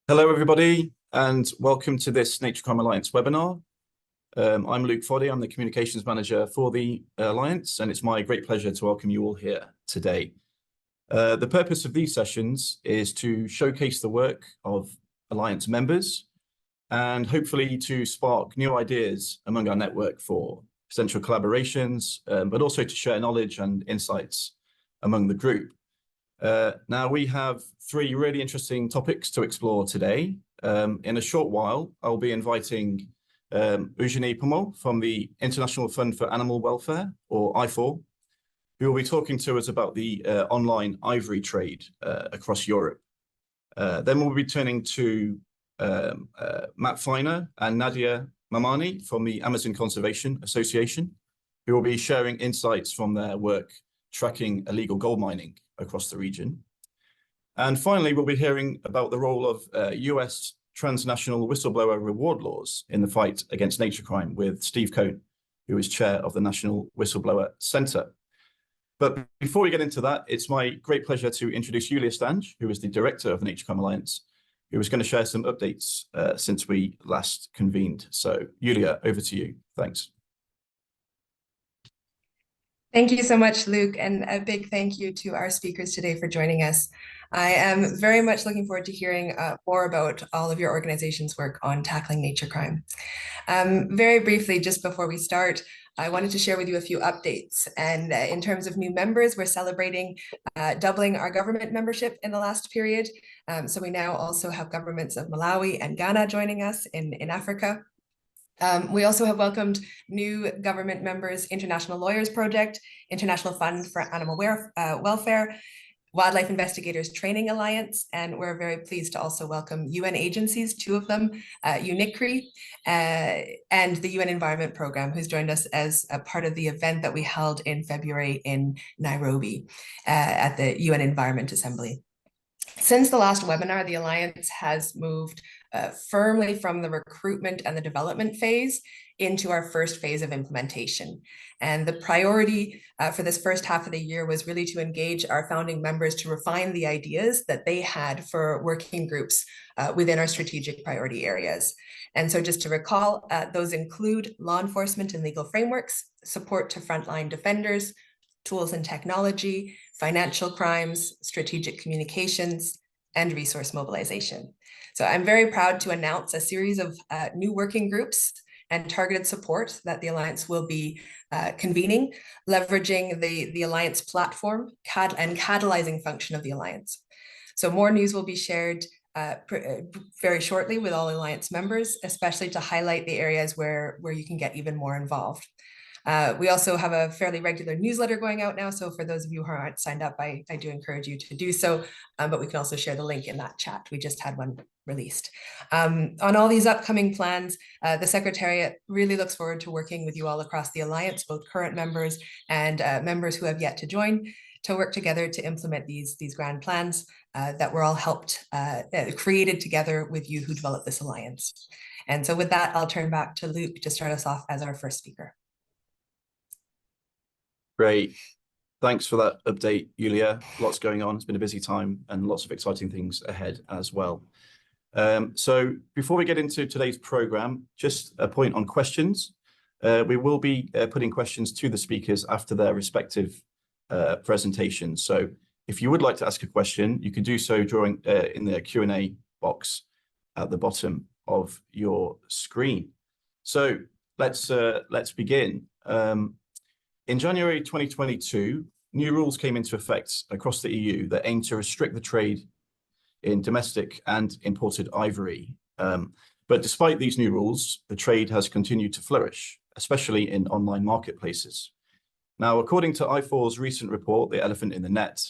Hello, everybody, and welcome to this Nature Crime Alliance webinar. I'm Luke Foddy. I'm the Communications Manager for the Alliance, and it's my great pleasure to welcome you all here today. The purpose of these sessions is to showcase the work of Alliance members and hopefully to spark new ideas among our network for potential collaborations, but also to share knowledge and insights among the group. Now, we have three really interesting topics to explore today. In a short while, I'll be inviting Eugénie Pomeau from the International Fund for Animal Welfare, or IFAW, who will be talking to us about the online ivory trade across Europe. Then we'll be turning to Matt Feiner and Nadia Mamani from the Amazon Conservation Association, who will be sharing insights from their work tracking illegal gold mining across the region. And finally, we'll be hearing about the role of US transnational whistleblower reward laws in the fight against nature crime with Steve Cohn, who is chair of the National Whistleblower Center. But before we get into that, it's my great pleasure to introduce Julia Stange, who is the director of the Nature Crime Alliance, who is going to share some updates since we last convened. So Julia, over to you. Thanks. Thank you so much, Luke, and a big thank you to our speakers today for joining us. I am very much looking forward to hearing more about all of your organization's work on tackling nature crime. Very briefly, just before we start, I wanted to share with you a few updates. And in terms of new members, we're celebrating doubling our government membership in the last period. So we now also have governments of Malawi and Ghana joining us in Africa. We also have welcomed new government members, International Lawyers Project, International Fund for Animal Welfare, Wildlife Investigators Training Alliance, and we're very pleased to also welcome UN agencies, two of them, UNICRI, and the UN Environment Programme, who's joined us as a part of the event that we held in February in Nairobi at the UN Environment Assembly. Since the last webinar, the Alliance has moved firmly from the recruitment and the development phase into our first phase of implementation. And the priority for this first half of the year was really to engage our founding members to refine the ideas that they had for working groups within our strategic priority areas. And so just to recall, those include law enforcement and legal frameworks, support to frontline defenders, tools and technology, financial crimes, strategic communications, and resource mobilization. So I'm very proud to announce a series of new working groups and targeted support that the Alliance will be convening, leveraging the Alliance platform and catalyzing function of the Alliance. So more news will be shared very shortly with all Alliance members, especially to highlight the areas where you can get even more involved. We also have a fairly regular newsletter going out now, so for those of you who aren't signed up, I do encourage you to do so, but we can also share the link in that chat. We just had one released. On all these upcoming plans, the Secretariat really looks forward to working with you all across the Alliance, both current members and members who have yet to join, to work together to implement these grand plans that were all created together with you who developed this Alliance. And so with that, I'll turn back to Luke to start us off as our first speaker. Great. Thanks for that update, Julia. Lots going on. It's been a busy time and lots of exciting things ahead as well. So before we get into today's program, just a point on questions. We will be putting questions to the speakers after their respective presentations. So if you would like to ask a question, you can do so during in the Q&A box at the bottom of your screen. So let's begin. In January 2022, new rules came into effect across the EU that aim to restrict the trade in domestic and imported ivory. But despite these new rules, the trade has continued to flourish, especially in online marketplaces. Now, according to IFAW's recent report, The Elephant in the Net,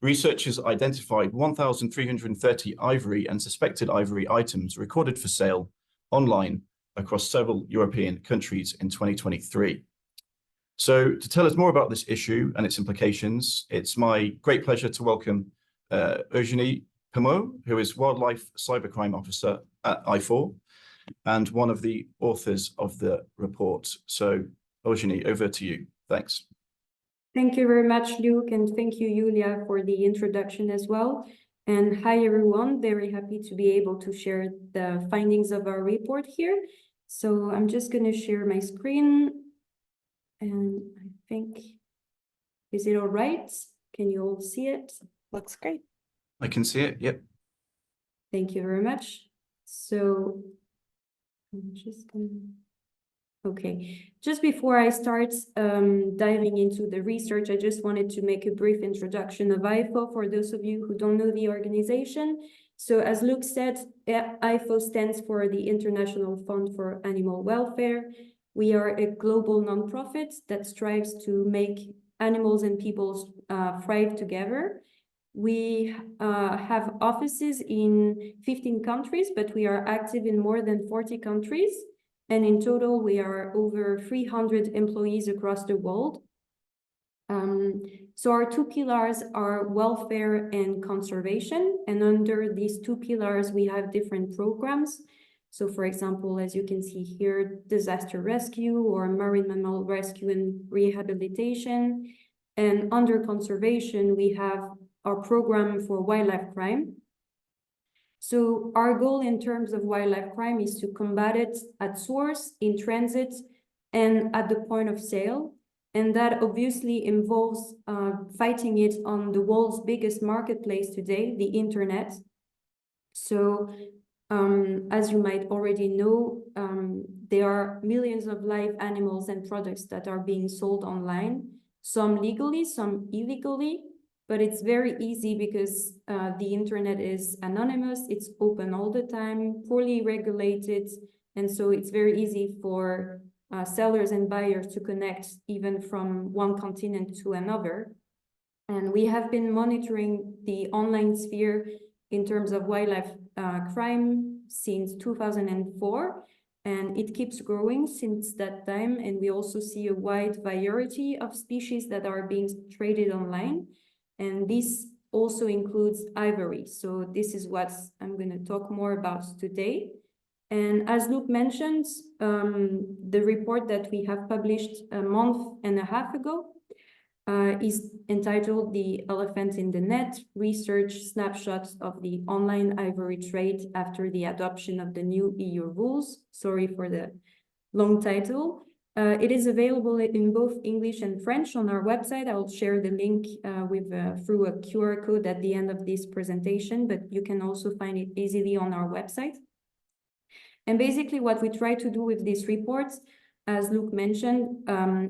researchers identified 1,330 ivory and suspected ivory items recorded for sale online across several European countries in 2023. So to tell us more about this issue and its implications, it's my great pleasure to welcome Eugénie Pomeau, who is Wildlife Cybercrime Officer at IFAW and one of the authors of the report. So Eugénie, over to you. Thanks. Thank you very much, Luke, and thank you, Julia, for the introduction as well. And hi everyone, very happy to be able to share the findings of our report here. So I'm just going to share my screen, and I think, is it all right? Can you all see it? Looks great. I can see it, yep. Thank you very much. So I'm just gonna... Okay, just before I start diving into the research, I just wanted to make a brief introduction of IFO for those of you who don't know the organization. So as Luke said, IFO stands for the International Fund for Animal Welfare. We are a global nonprofit that strives to make animals and people thrive together. We have offices in 15 countries, but we are active in more than 40 countries. And in total, we are over 300 employees across the world. So our two pillars are welfare and conservation. And under these two pillars, we have different programs. So for example, as you can see here, disaster rescue or marine mammal rescue and rehabilitation. And under conservation, we have our program for wildlife crime. So our goal in terms of wildlife crime is to combat it at source, in transit, and at the point of sale. And that obviously involves fighting it on the world's biggest marketplace today, the internet. So as you might already know, there are millions of live animals and products that are being sold online, some legally, some illegally. But it's very easy because the internet is anonymous, it's open all the time, poorly regulated, and so it's very easy for sellers and buyers to connect even from one continent to another. And we have been monitoring the online sphere in terms of wildlife crime since 2004, and it keeps growing since that time. And we also see a wide variety of species that are being traded online. And this also includes ivory. So this is what I'm going to talk more about today. And as Luke mentioned, the report that we have published a month and a half ago is entitled The Elephant in the Net, Research Snapshots of the Online Ivory Trade After the Adoption of the New EU Rules. Sorry for the long title. It is available in both English and French on our website. I will share the link through a QR code at the end of this presentation, but you can also find it easily on our website. And basically what we try to do with these reports, as Luke mentioned,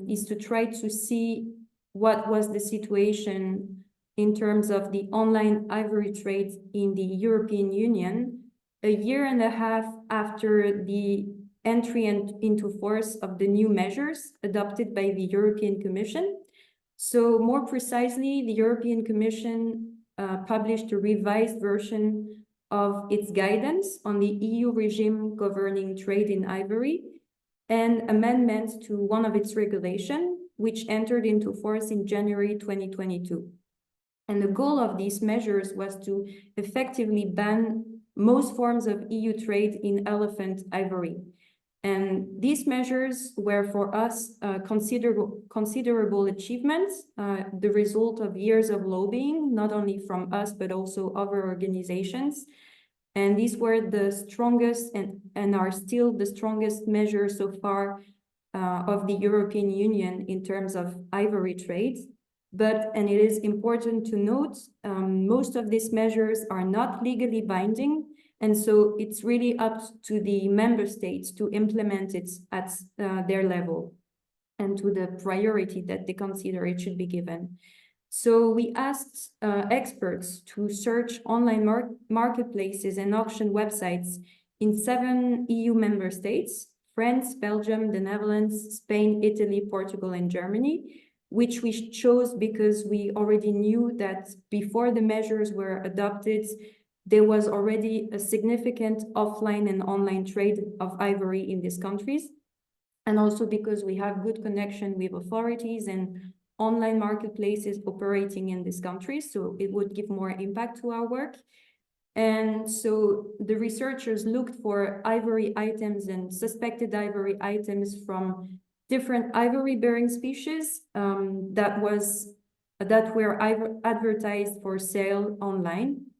is to try to see what was the situation in terms of the online ivory trade in the European Union a year and a half after the entry into force of the new measures adopted by the European Commission. So more precisely, the European Commission published a revised version of its guidance on the EU regime governing trade in ivory and amendments to one of its regulations, which entered into force in January 2022. And the goal of these measures was to effectively ban most forms of EU trade in elephant ivory. And these measures were for us considerable achievements, the result of years of lobbying, not only from us, but also other organizations. And these were the strongest and are still the strongest measures so far of the European Union in terms of ivory trade. But, and it is important to note, most of these measures are not legally binding. And so it's really up to the member states to implement it at their level and to the priority that they consider it should be given. So we asked experts to search online marketplaces and auction websites in 7 EU member states: France, Belgium, the Netherlands, Spain, Italy, Portugal, and Germany, which we chose because we already knew that before the measures were adopted, there was already a significant offline and online trade of ivory in these countries. And also because we have good connection with authorities and online marketplaces operating in these countries, so it would give more impact to our work. And so the researchers looked for ivory items and suspected ivory items from different ivory-bearing species that were advertised for sale online.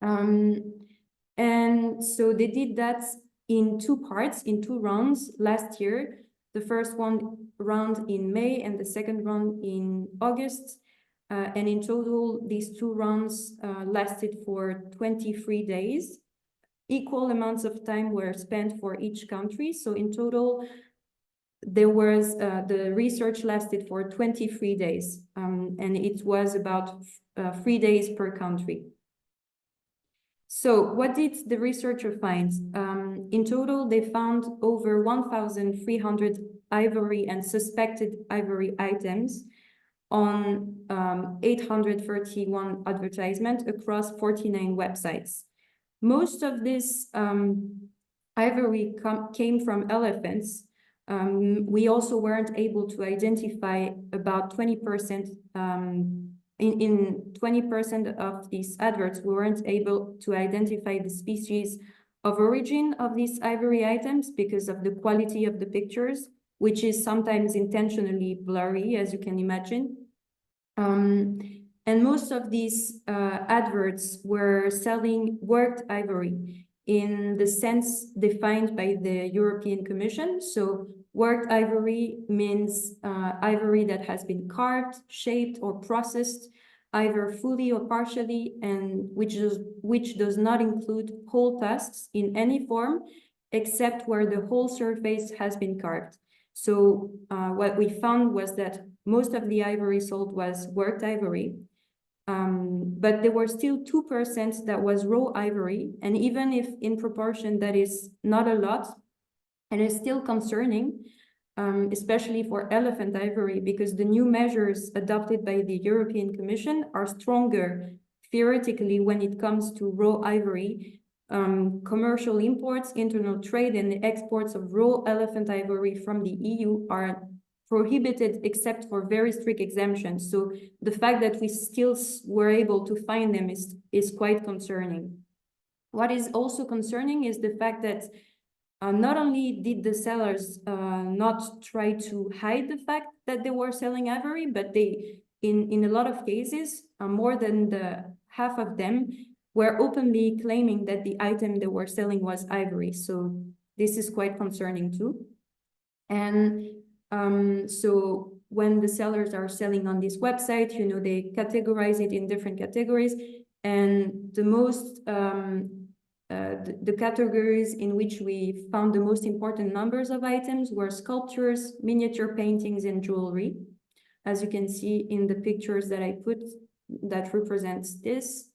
And so they did that in two parts, in two rounds last year. The first round in May and the second round in August. And in total, these two rounds lasted for 23 days. Equal amounts of time were spent for each country. So in total, there was the research lasted for 23 days, and it was about 3 days per country. So what did the researcher find? In total, they found over 1,300 ivory and suspected ivory items on 831 advertisements across 49 websites. Most of this ivory came from elephants. We also weren't able to identify about 20%, in 20% of these adverts, we weren't able to identify the species of origin of these ivory items because of the quality of the pictures, which is sometimes intentionally blurry, as you can imagine. And most of these adverts were selling worked ivory in the sense defined by the European Commission. So worked ivory means ivory that has been carved, shaped, or processed, either fully or partially, and which does not include whole tusks in any form, except where the whole surface has been carved. So what we found was that most of the ivory sold was worked ivory, but there were still 2% that was raw ivory. And even if in proportion that is not a lot, and it's still concerning, especially for elephant ivory, because the new measures adopted by the European Commission are stronger theoretically when it comes to raw ivory. Commercial imports, internal trade, and the exports of raw elephant ivory from the EU are prohibited except for very strict exemptions. So the fact that we still were able to find them is quite concerning. What is also concerning is the fact that not only did the sellers not try to hide the fact that they were selling ivory, but they, in a lot of cases, more than the half of them were openly claiming that the item they were selling was ivory. So this is quite concerning too. And so when the sellers are selling on this website, you know, they categorize it in different categories. And the most, the categories in which we found the most important numbers of items were sculptures, miniature paintings, and jewelry. As you can see in the pictures that I put, that represents this.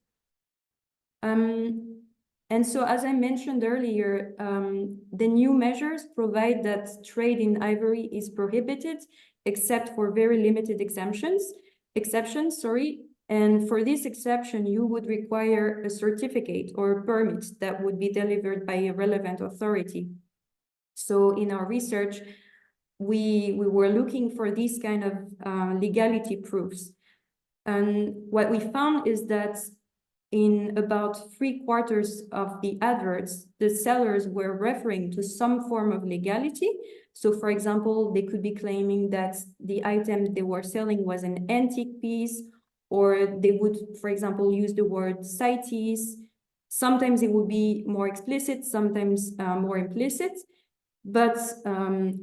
And so, as I mentioned earlier, the new measures provide that trade in ivory is prohibited, except for very limited exceptions. And for this exception, you would require a certificate or a permit that would be delivered by a relevant authority. So in our research, we were looking for these kind of legality proofs. And what we found is that in about 3/4 of the adverts, the sellers were referring to some form of legality. So for example, they could be claiming that the item they were selling was an antique piece, or they would, for example, use the word CITES. Sometimes it would be more explicit, sometimes more implicit. But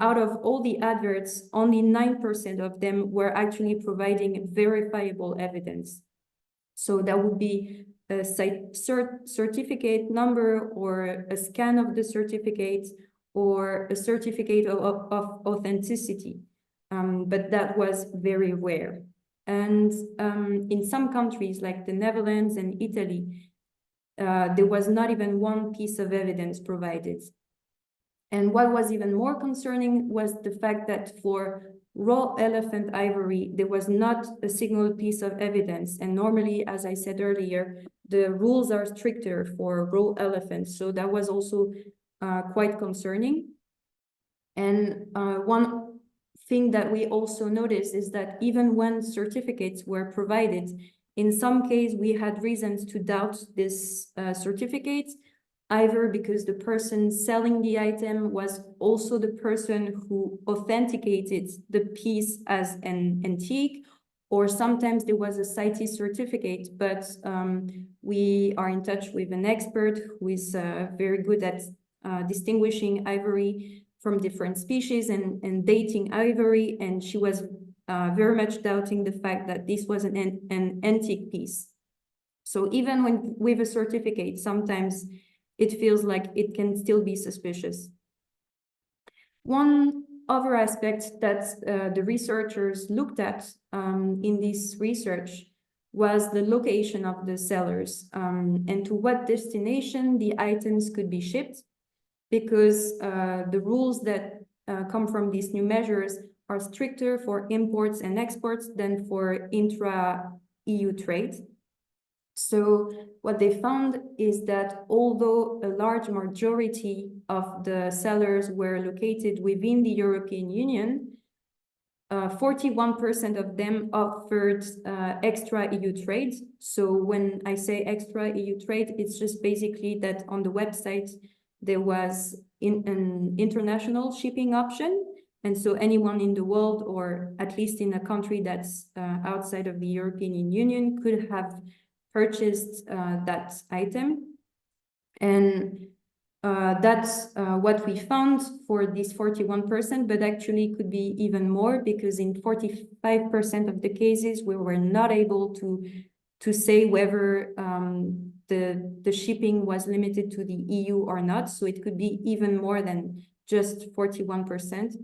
out of all the adverts, only 9% of them were actually providing verifiable evidence. So that would be a certificate number, or a scan of the certificate, or a certificate of authenticity. But that was very rare. And in some countries like the Netherlands and Italy, there was not even one piece of evidence provided. And what was even more concerning was the fact that for raw elephant ivory, there was not a single piece of evidence. And normally, as I said earlier, the rules are stricter for raw elephants. So that was also quite concerning. And one thing that we also noticed is that even when certificates were provided, in some cases, we had reasons to doubt this certificate, either because the person selling the item was also the person who authenticated the piece as an antique, or sometimes there was a CITES certificate, but we are in touch with an expert who is very good at distinguishing ivory from different species and dating ivory, and she was very much doubting the fact that this was an antique piece. So even with a certificate, sometimes it feels like it can still be suspicious. One other aspect that the researchers looked at in this research was the location of the sellers and to what destination the items could be shipped, because the rules that come from these new measures are stricter for imports and exports than for intra-EU trade. So what they found is that although a large majority of the sellers were located within the European Union, 41% of them offered extra EU trade. So when I say extra EU trade, it's just basically that on the website there was an international shipping option. And so anyone in the world, or at least in a country that's outside of the European Union, could have purchased that item. And that's what we found for this 41%, but actually could be even more, because in 45% of the cases we were not able to say whether the shipping was limited to the EU or not. So it could be even more than just 41%.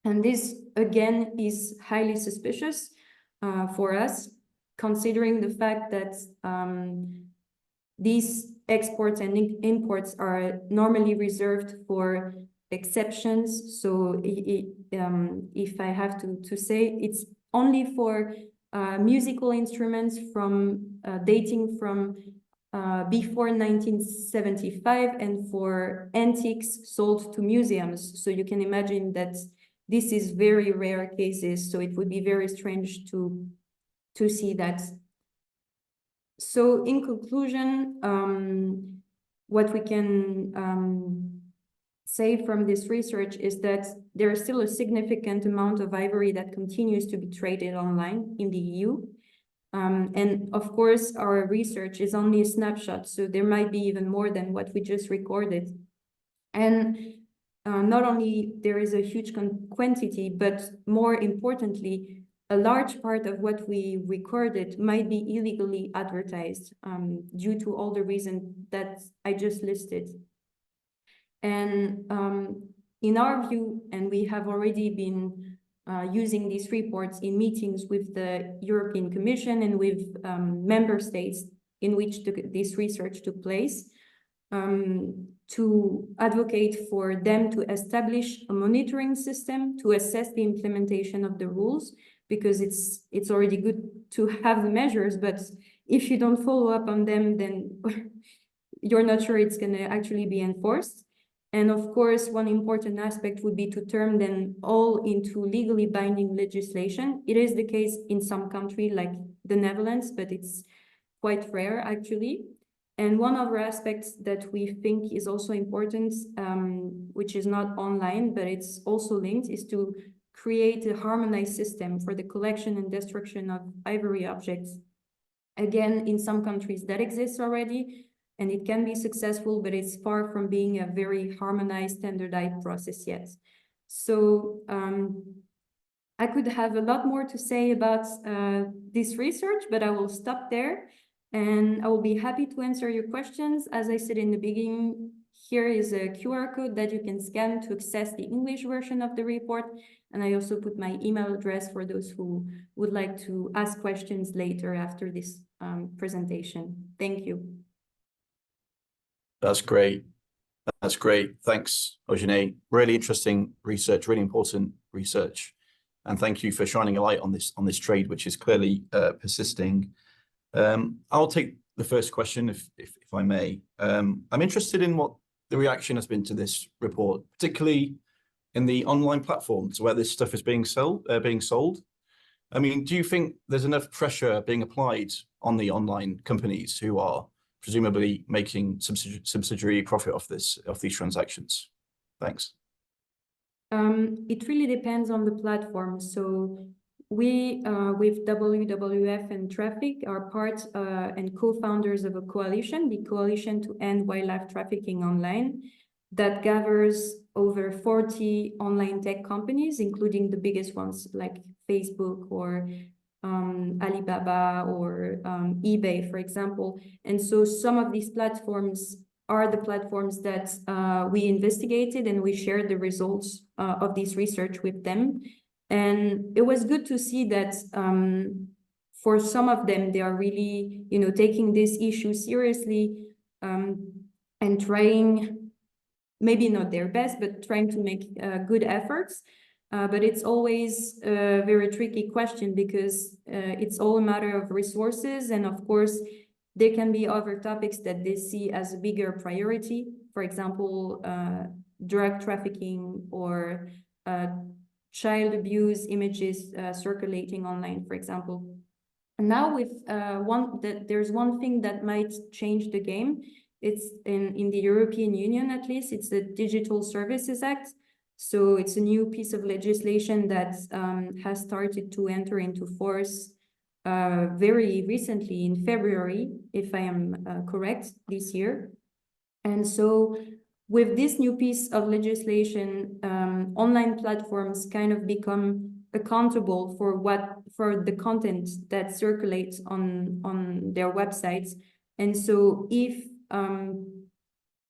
And this, again, is highly suspicious for us, considering the fact that these exports and imports are normally reserved for exceptions. So if I have to say, it's only for musical instruments from dating from before 1975 and for antiques sold to museums. So you can imagine that this is very rare cases, so it would be very strange to see that. So in conclusion, what we can say from this research is that there is still a significant amount of ivory that continues to be traded online in the EU. And of course, our research is only a snapshot, so there might be even more than what we just recorded. And not only there is a huge quantity, but more importantly, a large part of what we recorded might be illegally advertised due to all the reasons that I just listed. And in our view, and we have already been using these reports in meetings with the European Commission and with member states in which this research took place, to advocate for them to establish a monitoring system to assess the implementation of the rules, because it's already good to have the measures, but if you don't follow up on them, then you're not sure it's going to actually be enforced. And of course, one important aspect would be to turn them all into legally binding legislation. It is the case in some countries like the Netherlands, but it's quite rare actually. And one other aspect that we think is also important, which is not online, but it's also linked, is to create a harmonized system for the collection and destruction of ivory objects. Again, in some countries that exists already, and it can be successful, but it's far from being a very harmonized, standardized process yet. So I could have a lot more to say about this research, but I will stop there. And I will be happy to answer your questions. As I said in the beginning, here is a QR code that you can scan to access the English version of the report. And I also put my email address for those who would like to ask questions later after this presentation. Thank you. That's great. That's great. Thanks, Eugenie. Really interesting research, really important research. And thank you for shining a light on this trade, which is clearly persisting. I'll take the first question, if I may. I'm interested in what the reaction has been to this report, particularly in the online platforms where this stuff is being sold. I mean, do you think there's enough pressure being applied on the online companies who are presumably making subsidiary profit off these transactions? Thanks. It really depends on the platform. So we, with WWF and Traffic, are part and co-founders of a coalition, the Coalition to End Wildlife Trafficking Online, that gathers over 40 online tech companies, including the biggest ones like Facebook or Alibaba or eBay, for example. And so some of these platforms are the platforms that we investigated, and we shared the results of this research with them. And it was good to see that for some of them, they are really, taking this issue seriously and trying, maybe not their best, but trying to make good efforts. But it's always a very tricky question because it's all a matter of resources. And of course, there can be other topics that they see as a bigger priority. For example, drug trafficking or child abuse images circulating online, for example. And now with there's one thing that might change the game. It's in the European Union, at least, it's the Digital Services Act. So it's a new piece of legislation that has started to enter into force very recently in February, if I am correct, this year. And so with this new piece of legislation, online platforms kind of become accountable for the content that circulates on their websites. And so if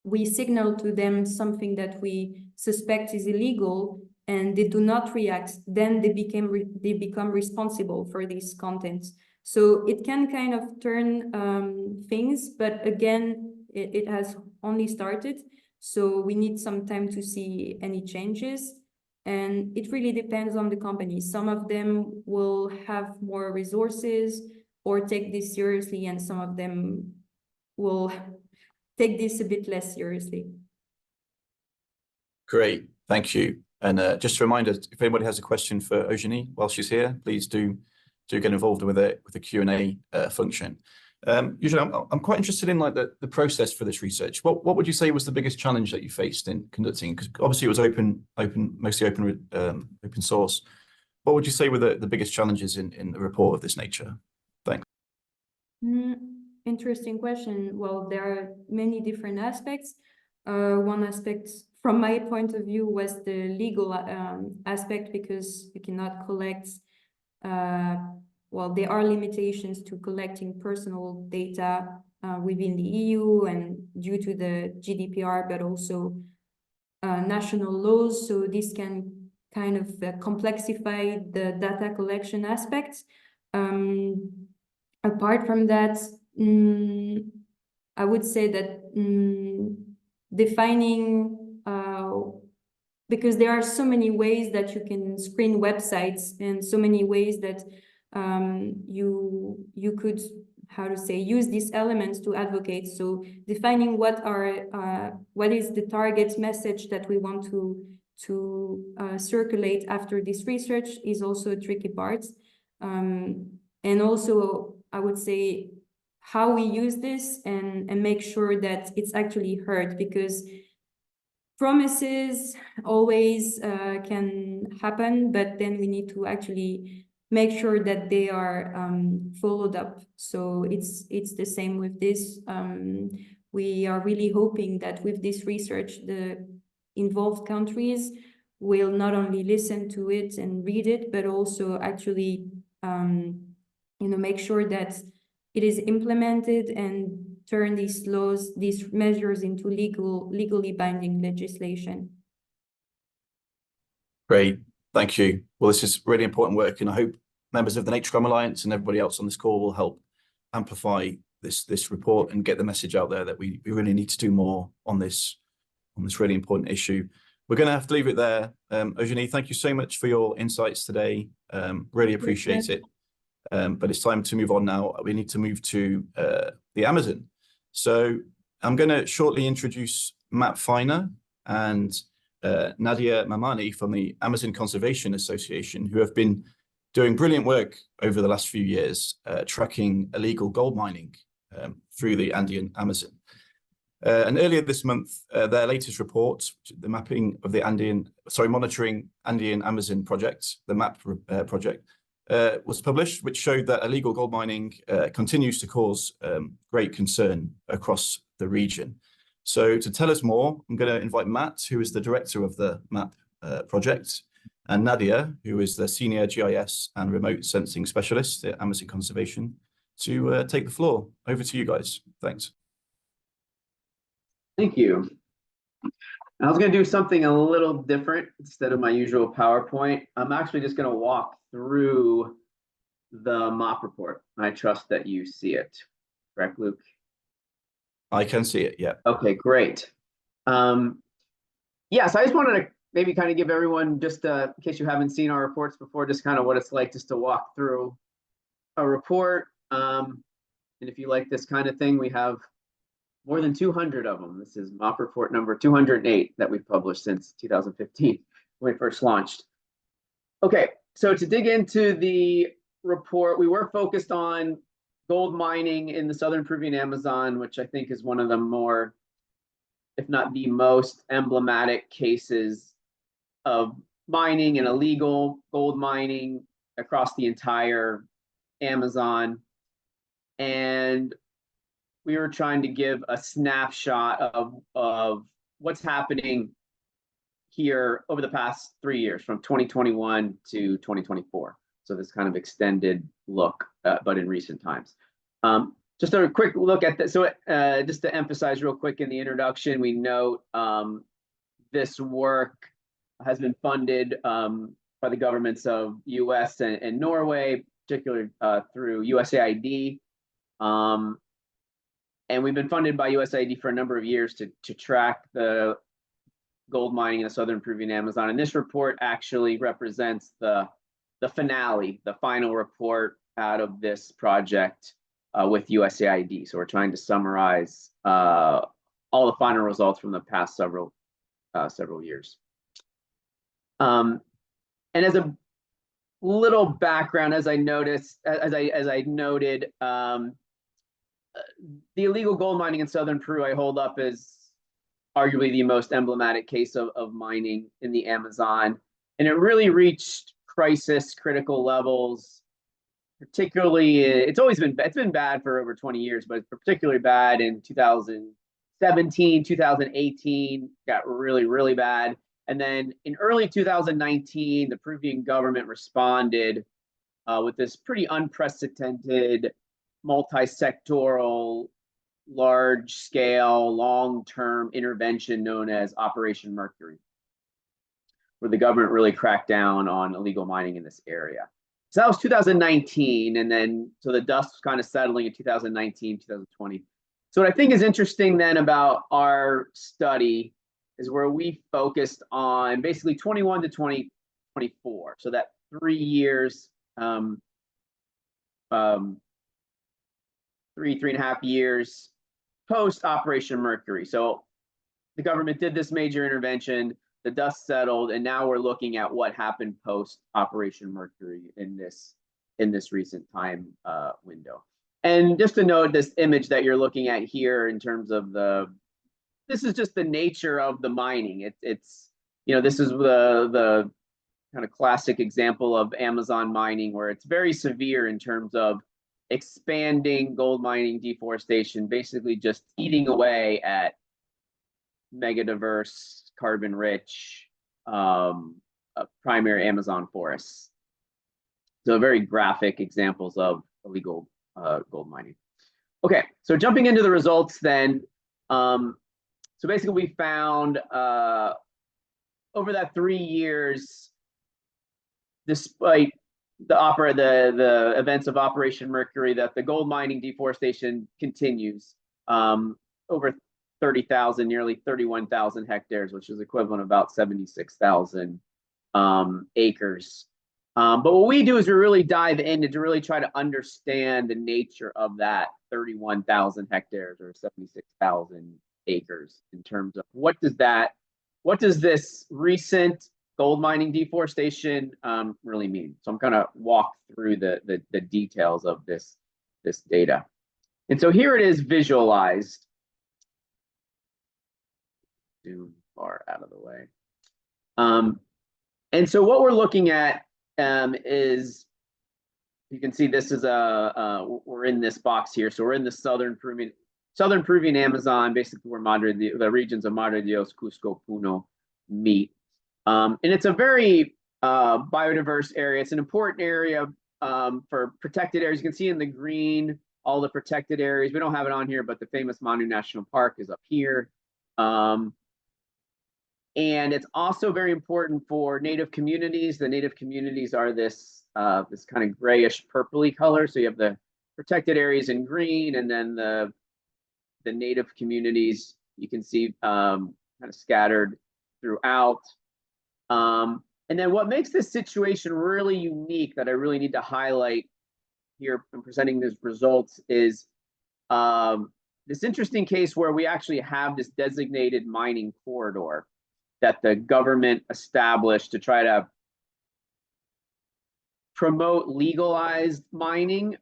we signal to them something that we suspect is illegal and they do not react, then they become responsible for these contents. So it can kind of turn things, but again, it has only started. So we need some time to see any changes. And it really depends on the company. Some of them will have more resources or take this seriously, and some of them will take this a bit less seriously. Great, thank you. And just a reminder, if anybody has a question for Eugénie while she's here, please do get involved with the Q&A function. Eugénie, I'm quite interested in like the process for this research. What would you say was the biggest challenge that you faced in conducting? Because obviously it was mostly open source. What would you say were the biggest challenges in the report of this nature? Thanks. Interesting question. Well, there are many different aspects. One aspect from my point of view was the legal aspect, because you cannot collect, well, there are limitations to collecting personal data within the EU and due to the GDPR, but also national laws. So this can kind of complexify the data collection aspects. Apart from that, I would say that defining, because there are so many ways that you can screen websites and so many ways that you could, how to say, use these elements to advocate. So defining what is the target message that we want to circulate after this research is also a tricky part. And also, I would say, how we use this and make sure that it's actually heard, because promises always can happen, but then we need to actually make sure that they are followed up. So it's the same with this. We are really hoping that with this research, the involved countries will not only listen to it and read it, but also actually make sure that it is implemented and turn these laws, these measures into legally binding legislation. Great, thank you. Well, this is really important work, and I hope members of the Nature Crime Alliance and everybody else on this call will help amplify this report and get the message out there that we really need to do more on this really important issue. We're going to have to leave it there. Eugénie, thank you so much for your insights today. Really appreciate it. But it's time to move on now. We need to move to the Amazon. So I'm going to shortly introduce Matt Feiner and Nadia Mamani from the Amazon Conservation Association, who have been doing brilliant work over the last few years, tracking illegal gold mining through the Andean Amazon. And earlier this month, their latest report, the mapping of the monitoring Andean Amazon project, the MAP project, was published, which showed that illegal gold mining continues to cause great concern across the region. So to tell us more, I'm going to invite Matt, who is the director of the MAP project, and Nadia, who is the senior GIS and remote sensing specialist at Amazon Conservation, to take the floor. Over to you guys. Thanks. Thank you. I was going to do something a little different instead of my usual PowerPoint. I'm actually just going to walk through the MOP report. I trust that you see it. Correct, Luke? I can see it, yeah. Okay, great. Yeah, so I just wanted to maybe kind of give everyone, just in case you haven't seen our reports before, just kind of what it's like just to walk through a report. And if you like this kind of thing, we have more than 200 of them. This is MOP report number 208 that we've published since 2015 when we first launched. Okay, so to dig into the report, we were focused on gold mining in the southern Peruvian Amazon, which I think is one of the more, if not the most emblematic cases of mining and illegal gold mining across the entire Amazon. And we were trying to give a snapshot of what's happening here over the past 3 years, from 2021 to 2024. So this kind of extended look, but in recent times. Just a quick look at this. So just to emphasize real quick in the introduction, we note this work has been funded by the governments of US and Norway, particularly through USAID. And we've been funded by USAID for a number of years to track the gold mining in the southern Peruvian Amazon. And this report actually represents the finale, the final report out of this project with USAID. So we're trying to summarize all the final results from the past several years. And as a little background, as I noted, the illegal gold mining in southern Peru I hold up as arguably the most emblematic case of mining in the Amazon. And it really reached critical levels, particularly, it's been bad for over 20 years, but it's particularly bad in 2017, 2018, got really, really bad. And then in early 2019, the Peruvian government responded with this pretty unprecedented, multi-sectoral, large-scale, long-term intervention known as Operation Mercury, where the government really cracked down on illegal mining in this area. So that was 2019, and then so the dust was kind of settling in 2019, 2020. So what I think is interesting then about our study is where we focused on basically 21 to 2024. So that 3 years, 3.5 years post Operation Mercury. So the government did this major intervention, the dust settled, and now we're looking at what happened post Operation Mercury in this recent time window. And just to note, this image that you're looking at here in terms of this is just the nature of the mining. It's this is the kind of classic example of Amazon mining, where it's very severe in terms of expanding gold mining deforestation, basically just eating away at mega diverse, carbon rich primary Amazon forests. So very graphic examples of illegal gold mining. Okay, so jumping into the results then. So basically we found over that 3 years, despite the events of Operation Mercury, that the gold mining deforestation continues. Over 30,000, nearly 31,000 hectares, which is equivalent of about 76,000 acres. But what we do is we really dive into to really try to understand the nature of that 31,000 hectares or 76,000 acres in terms of what does this recent gold mining deforestation really mean? So I'm going to walk through the details of this data. And so here it is visualized. Zoom far out of the way. And so what we're looking at is you can see this is we're in this box here. So we're in the southern Peruvian Amazon, basically where the regions of Madre Dios, Cusco, Puno meet. And it's a very biodiverse area. It's an important area for protected areas. You can see in the green, all the protected areas. We don't have it on here, but the famous Manu National Park is up here. And it's also very important for native communities. The native communities are this kind of grayish purpley color. So you have the protected areas in green, and then the native communities you can see kind of scattered throughout. And then what makes this situation really unique that I really need to highlight here in presenting these results is this interesting case where we actually have this designated mining corridor that the government established to try to promote legalized mining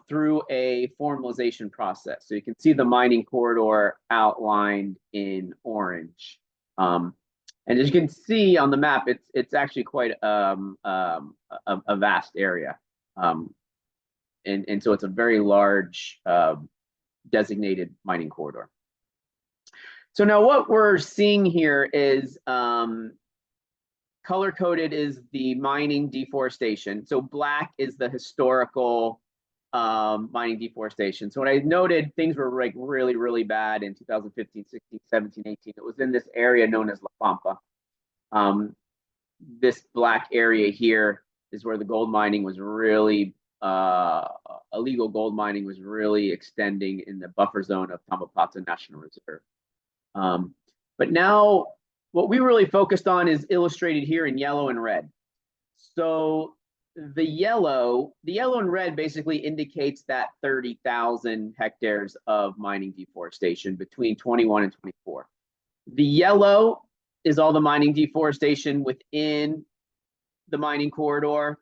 through a formalization process. So you can see the mining corridor outlined in orange. And as you can see on the map, it's actually quite a vast area. And so it's a very large designated mining corridor. So now what we're seeing here is color-coded is the mining deforestation. So black is the historical mining deforestation. So when I noted things were like really, really bad in 2015, 16, 17, 18, it was in this area known as La Pampa. This black area here is where the gold mining was really, illegal gold mining was really extending in the buffer zone of Tambopata National Reserve. But now what we really focused on is illustrated here in yellow and red. So the yellow and red basically indicates that 30,000 hectares of mining deforestation between 21 and 24. The yellow is all the mining deforestation within the mining corridor,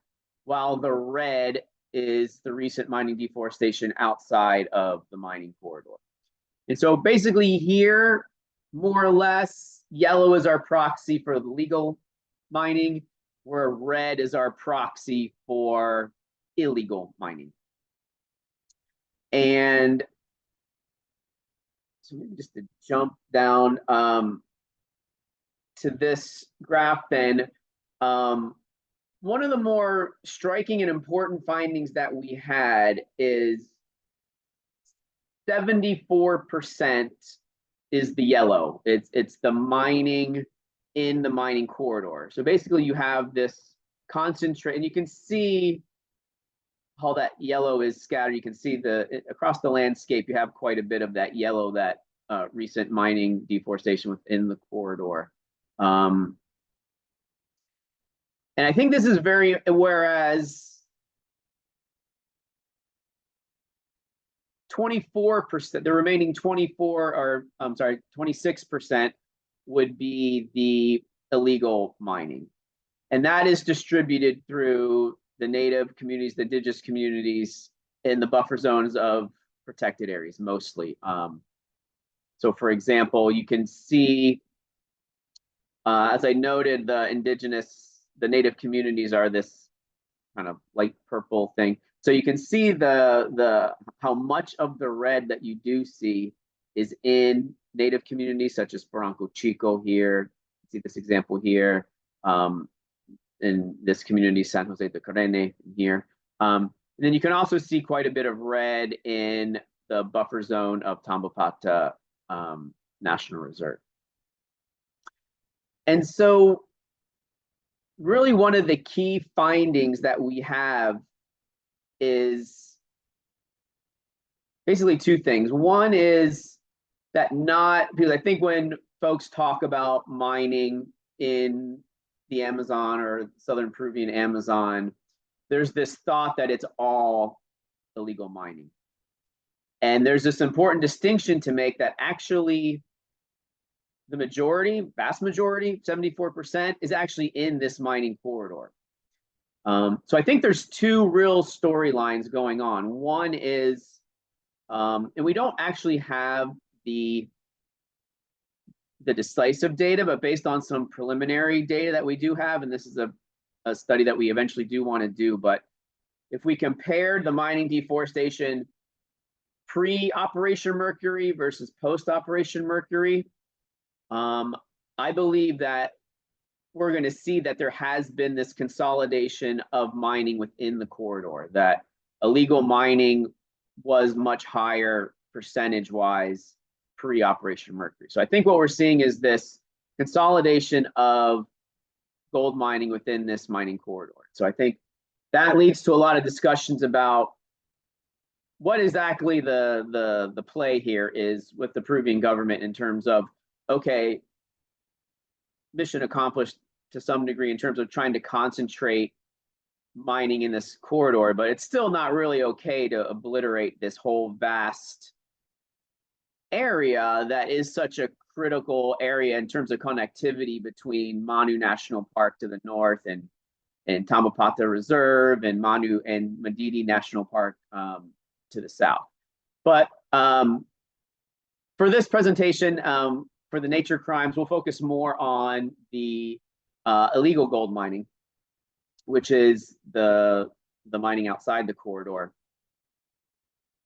while the red is the recent mining deforestation outside of the mining corridor. And so basically here, more or less, yellow is our proxy for legal mining, where red is our proxy for illegal mining. And so maybe just to jump down to this graph then, one of the more striking and important findings that we had is 74% is the yellow. It's the mining in the mining corridor. So basically you have this concentrate, and you can see how that yellow is scattered. You can see across the landscape, you have quite a bit of that yellow, that recent mining deforestation within the corridor. And I think this is whereas 24%, the remaining 26% would be the illegal mining. And that is distributed through the native communities, the indigenous communities in the buffer zones of protected areas, mostly. So for example, you can see, as I noted, the native communities are this kind of light purple thing. So you can see how much of the red that you do see is in native communities such as Barranco Chico here. See this example here. In this community, San Jose de Carene here. And then you can also see quite a bit of red in the buffer zone of Tambopata National Reserve. And so really one of the key findings that we have is basically two things. One is that because I think when folks talk about mining in the Amazon or southern Peruvian Amazon, there's this thought that it's all illegal mining. And there's this important distinction to make that actually the vast majority, 74%, is actually in this mining corridor. So I think there's two real storylines going on. One is, and we don't actually have the decisive data, but based on some preliminary data that we do have, and this is a study that we eventually do want to do, but if we compared the mining deforestation pre-Operation Mercury versus post-Operation Mercury, I believe that we're going to see that there has been this consolidation of mining within the corridor, that illegal mining was much higher percentage-wise pre-Operation Mercury. So I think what we're seeing is this consolidation of gold mining within this mining corridor. So I think that leads to a lot of discussions about what exactly the play here is with the Peruvian government in terms of, okay, mission accomplished to some degree in terms of trying to concentrate mining in this corridor, but it's still not really okay to obliterate this whole vast area that is such a critical area in terms of connectivity between Manu National Park to the north and Tamapata Reserve and Manu and Madidi National Park to the south. But for this presentation, for the nature crimes, we'll focus more on the illegal gold mining, which is the mining outside the corridor.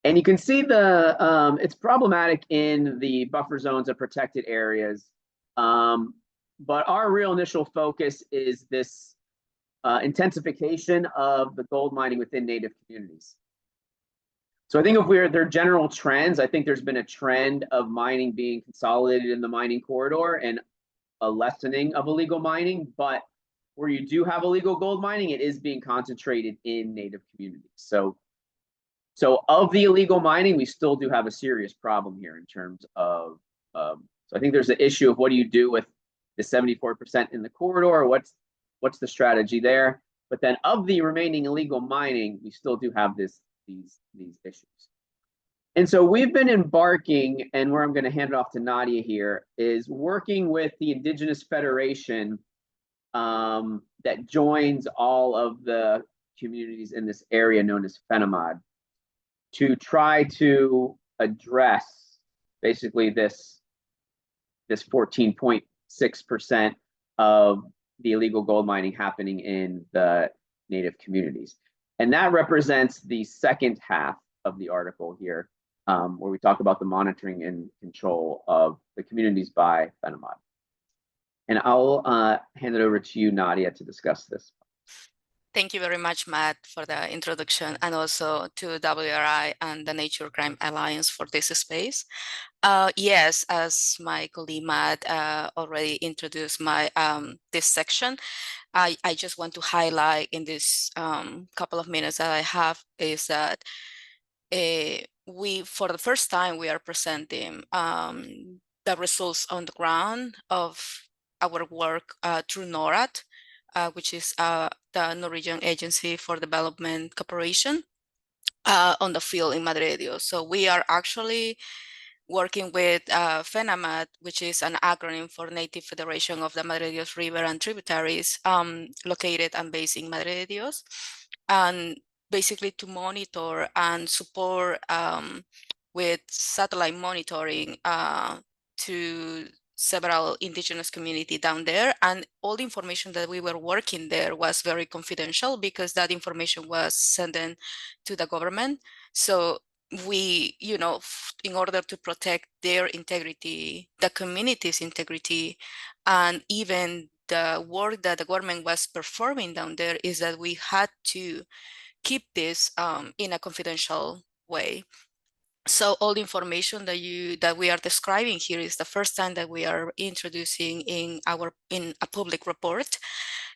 And you can see it's problematic in the buffer zones of protected areas. But our real initial focus is this intensification of the gold mining within native communities. So I think if there are general trends, I think there's been a trend of mining being consolidated in the mining corridor and a lessening of illegal mining, but where you do have illegal gold mining, it is being concentrated in native communities. So of the illegal mining, we still do have a serious problem here in terms of, so I think there's an issue of what do you do with the 74% in the corridor? What's the strategy there? But then of the remaining illegal mining, we still do have these issues. And so we've been embarking, and where I'm going to hand it off to Nadia here, is working with the Indigenous Federation that joins all of the communities in this area known as FENAMAD to try to address basically this 14.6% of the illegal gold mining happening in the native communities. And that represents the second half of the article here, where we talk about the monitoring and control of the communities by FENAMAD. And I'll hand it over to you, Nadia, to discuss this. Thank you very much, Matt, for the introduction, and also to WRI and the Nature Crime Alliance for this space. Yes, as my colleague Matt already introduced this section, I just want to highlight in this couple of minutes that I have is that for the first time, we are presenting the results on the ground of our work through NORAD, which is the Norwegian Agency for Development Cooperation on the field in Madre de Dios. So we are actually working with FENAMAD, which is an acronym for Native Federation of the Madre de Dios River and Tributaries, located and based in Madre de Dios, and basically to monitor and support with satellite monitoring to several indigenous community down there. And all the information that we were working there was very confidential because that information was sent in to the government. So we, in order to protect their integrity, the community's integrity, and even the work that the government was performing down there, is that we had to keep this in a confidential way. So all the information that we are describing here is the first time that we are introducing in a public report.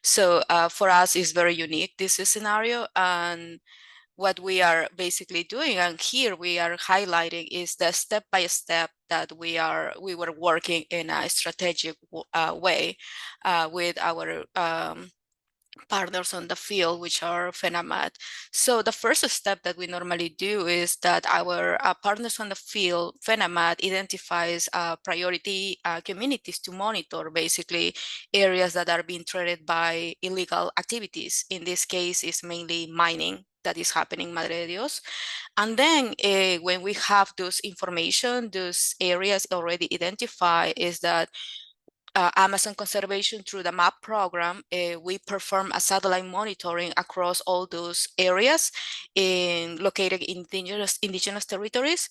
So for us, it's very unique, this scenario. And what we are basically doing, and here we are highlighting, is the step-by-step that we were working in a strategic way with our partners on the field, which are FENAMAD. So the first step that we normally do is that our partners on the field, FENAMAD, identifies priority communities to monitor, basically areas that are being threatened by illegal activities. In this case, it's mainly mining that is happening in Madre de Dios. And then when we have those information, those areas already identified, is that Amazon Conservation through the MAP program, we perform a satellite monitoring across all those areas located in indigenous territories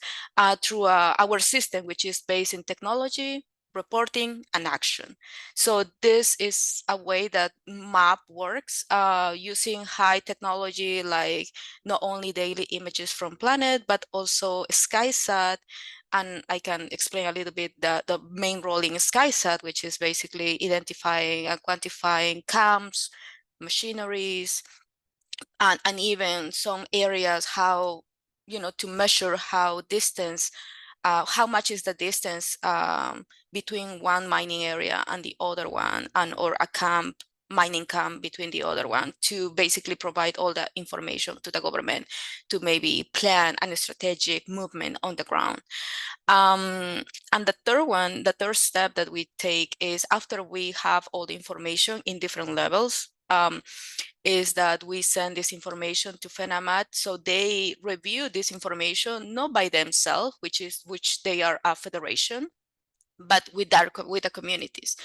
through our system, which is based in technology, reporting, and action. So this is a way that MAP works using high technology, like not only daily images from planet, but also SkySat. And I can explain a little bit the main role in SkySat, which is basically identifying and quantifying camps, machineries, and even some areas, how, to measure how much is the distance between one mining area and the other one, or a mining camp between the other one, to basically provide all that information to the government to maybe plan a strategic movement on the ground. And the third step that we take is, after we have all the information in different levels, is that we send this information to FENAMAT, so they review this information not by themselves, which they are a federation, but with the communities.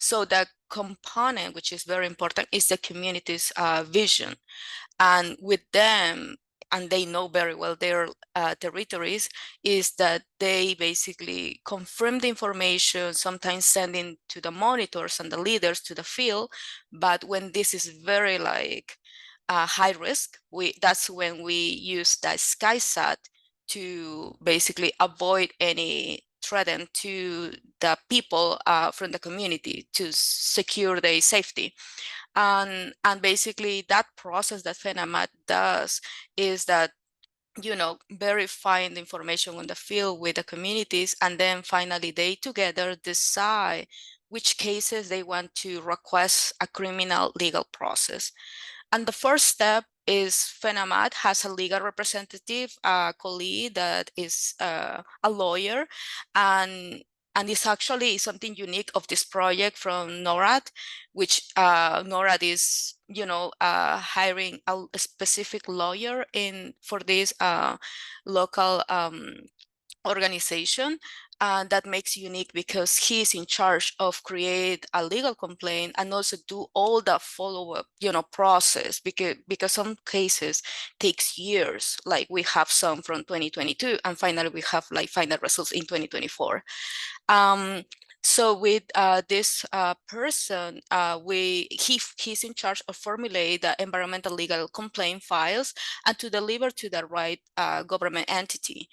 So the component, which is very important, is the community's vision, and with them, and they know very well their territories, is that they basically confirm the information, sometimes sending to the monitors and the leaders to the field. But when this is very high risk, that's when we use the SkySat to basically avoid any threat to the people from the community, to secure their safety. And basically that process that FENAMAT does is that, verifying the information on the field with the communities, and then finally they together decide which cases they want to request a criminal legal process. And the first step is FENAMAT has a legal representative, a colleague that is a lawyer, and it's actually something unique of this project from NORAD, which NORAD is, hiring a specific lawyer for this local organization. That makes unique because he's in charge of create a legal complaint and also do all the follow-up, process, because some cases takes years. Like we have some from 2022, and finally we have final results in 2024. So with this person, he's in charge of formulate the environmental legal complaint files and to deliver to the right government entity,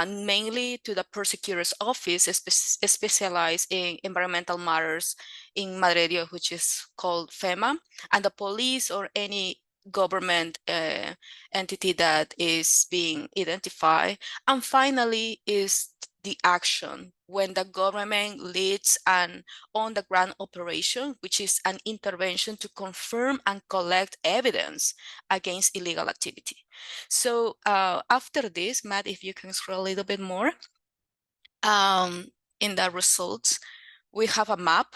mainly to the prosecutor's office, specialized in environmental matters in Madrid, which is called FEMA, and the police or any government entity that is being identified. And finally is the action, when the government leads an on-the-ground operation, which is an intervention to confirm and collect evidence against illegal activity. So after this, Matt, if you can scroll a little bit more, in the results, we have a map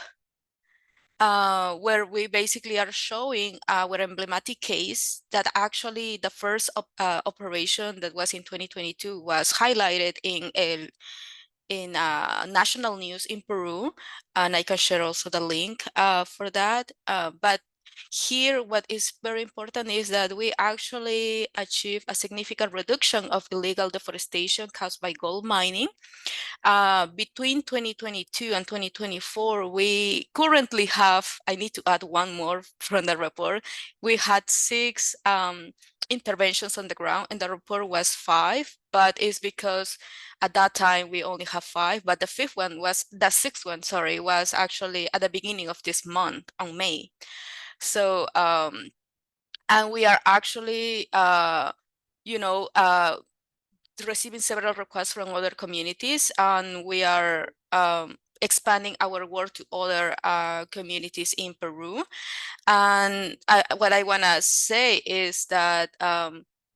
where we basically are showing our emblematic case that actually the first operation that was in 2022 was highlighted in national news in Peru, and I can share also the link for that. But here, what is very important is that we actually achieve a significant reduction of illegal deforestation caused by gold mining. Between 2022 and 2024, we currently have, I need to add one more from the report, we had 6 interventions on the ground, and the report was 5, but it's because at that time we only have 5, but the 6th one was actually at the beginning of this month on May. So, and we are actually, receiving several requests from other communities, and we are expanding our work to other communities in Peru. And what I want to say is that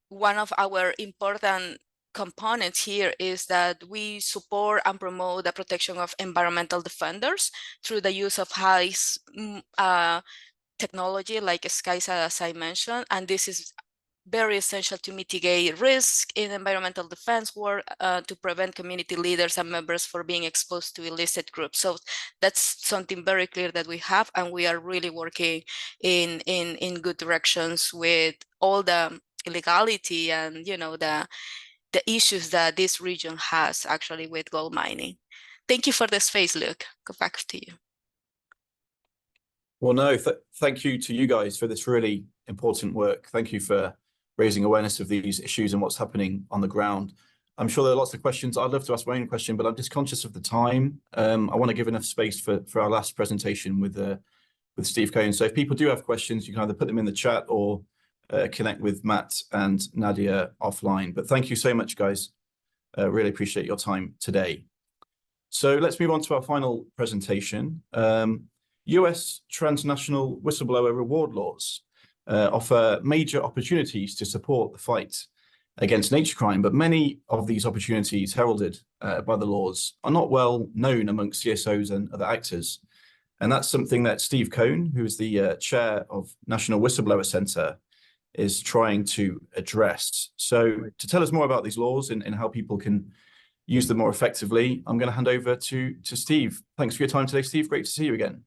one of our important components here is that we support and promote the protection of environmental defenders through the use of high technology like SkySat, as I mentioned, and this is very essential to mitigate risk in environmental defense work, to prevent community leaders and members from being exposed to illicit groups. So that's something very clear that we have, and we are really working in good directions with all the illegality and, you know, the issues that this region has actually with gold mining. Thank you for the space, Luke. Go back to you. Well, no, thank you to you guys for this really important work. Thank you for raising awareness of these issues and what's happening on the ground. I'm sure there are lots of questions. I'd love to ask my own question, but I'm just conscious of the time. I want to give enough space for our last presentation with Steve Cohn. So if people do have questions, you can either put them in the chat or connect with Matt and Nadia offline. But thank you so much, guys. Really appreciate your time today. So let's move on to our final presentation. US transnational whistleblower reward laws offer major opportunities to support the fight against nature crime, but many of these opportunities heralded by the laws are not well known amongst CSOs and other actors. And that's something that Steve Cohn, who is the chair of National Whistleblower Center, is trying to address. So to tell us more about these laws and how people can use them more effectively, I'm going to hand over to Steve. Thanks for your time today, Steve. Great to see you again.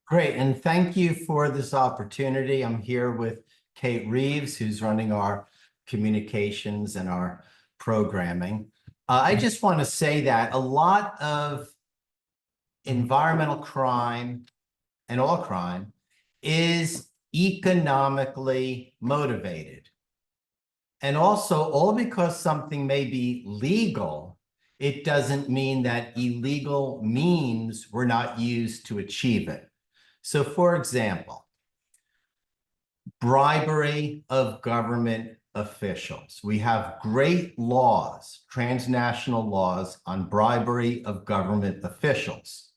Great, and thank you for this opportunity. I'm here with Kate Reeves, who's running our communications and our programming. I just want to say that a lot of environmental crime and all crime is economically motivated. And also, all because something may be legal, it doesn't mean that illegal means were not used to achieve it. So, for example, bribery of government officials. We have great laws, transnational laws on bribery of government officials.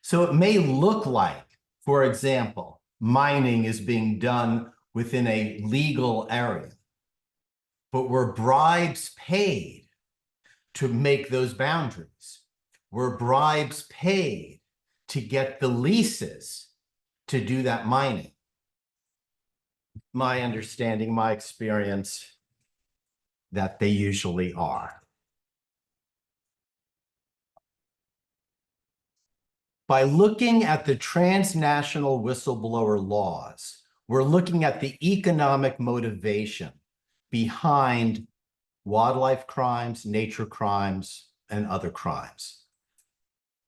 So it may look like, for example, mining is being done within a legal area, but were bribes paid to make those boundaries? Were bribes paid to get the leases to do that mining? My understanding, my experience, that they usually are. By looking at the transnational whistleblower laws, we're looking at the economic motivation behind wildlife crimes, nature crimes, and other crimes.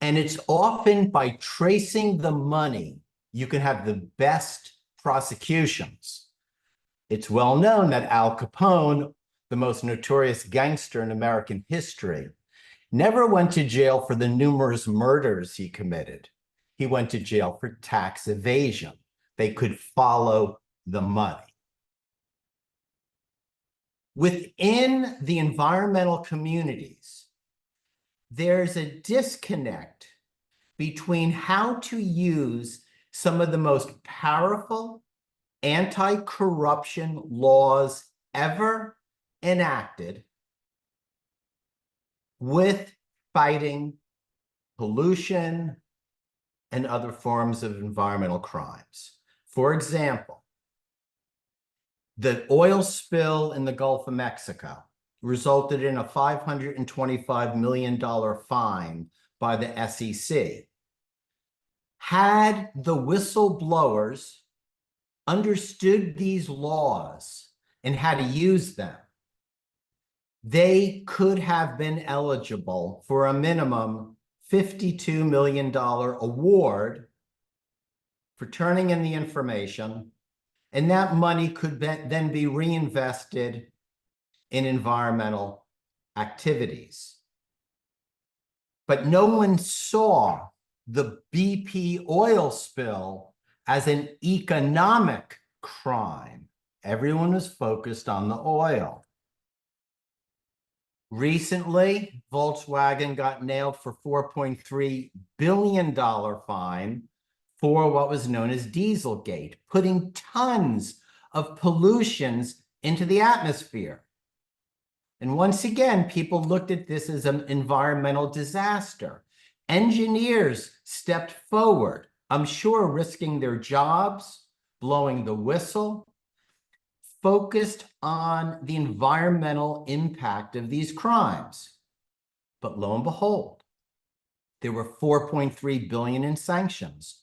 And it's often by tracing the money, you can have the best prosecutions. It's well known that Al Capone, the most notorious gangster in American history, never went to jail for the numerous murders he committed. He went to jail for tax evasion. They could follow the money. Within the environmental communities, there's a disconnect between how to use some of the most powerful anti-corruption laws ever enacted with fighting pollution and other forms of environmental crimes. For example, the oil spill in the Gulf of Mexico resulted in a $525 million fine by the SEC. Had the whistleblowers understood these laws and how to use them, they could have been eligible for a minimum $52 million award for turning in the information, and that money could then be reinvested in environmental activities. But no one saw the BP oil spill as an economic crime. Everyone was focused on the oil. Recently, Volkswagen got nailed for $4.3 billion fine for what was known as Dieselgate, putting tons of pollutions into the atmosphere. And once again, people looked at this as an environmental disaster. Engineers stepped forward, I'm sure risking their jobs, blowing the whistle, focused on the environmental impact of these crimes. But lo and behold, there were 4.3 billion in sanctions.